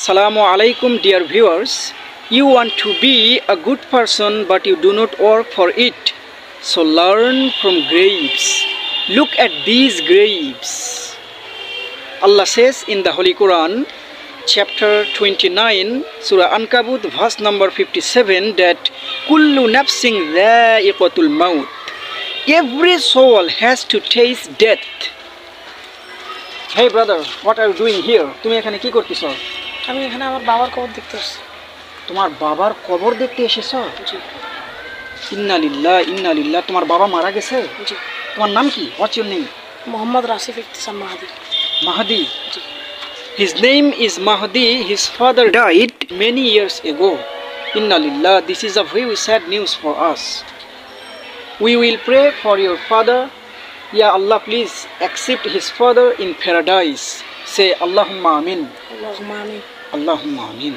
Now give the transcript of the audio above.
Assalamu alaikum, dear viewers. You want to be a good person but you do not work for it. So learn from graves. Look at these graves. Allah says in the Holy Quran, chapter 29, Surah Ankabut, verse number 57, that Kullu nafsin dha'iqatul maut. Every soul has to taste death. Hey brother, what are you doing here? তুমি এখানে কি করতেছো? আমি এখানে আমার বাবার কবর দেখতে এসেছি। তোমার বাবার কবর দেখতে এসেছো? জি। ইন্না লিল্লাহ, তোমার বাবা মারা গেছে? জি। তোমার নাম কি? What's your name? Mohammad Rasif ইকতিসাম Mahdi. Mahdi. G. His name is Mahdi. His father died many years ago. Inna lillah, this is a very sad news for us. We will pray for your father. Ya Allah, please accept his father in paradise. Say Allahumma amin. Allahumma amin. Allahumma amin.